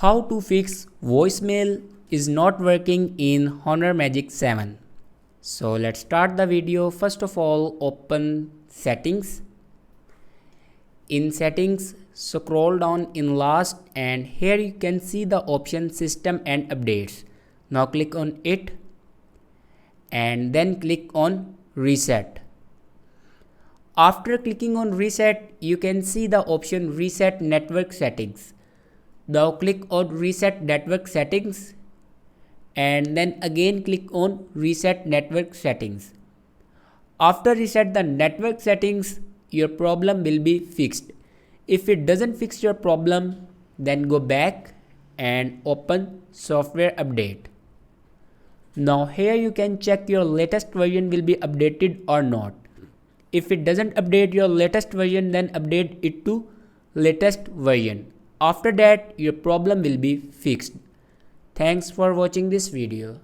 How to fix voicemail is not working in Honor Magic 7. So let's start the video. First of all, open settings. In settings, scroll down in last and here you can see the option system and updates. Now click on it and then click on reset. After clicking on reset, you can see the option reset network settings. Now click on reset network settings and then again click on reset network settings. After reset the network settings, your problem will be fixed. If it doesn't fix your problem, then go back and open software update. Now here you can check your latest version will be updated or not. If it doesn't update your latest version, then update it to latest version. After that, your problem will be fixed. Thanks for watching this video.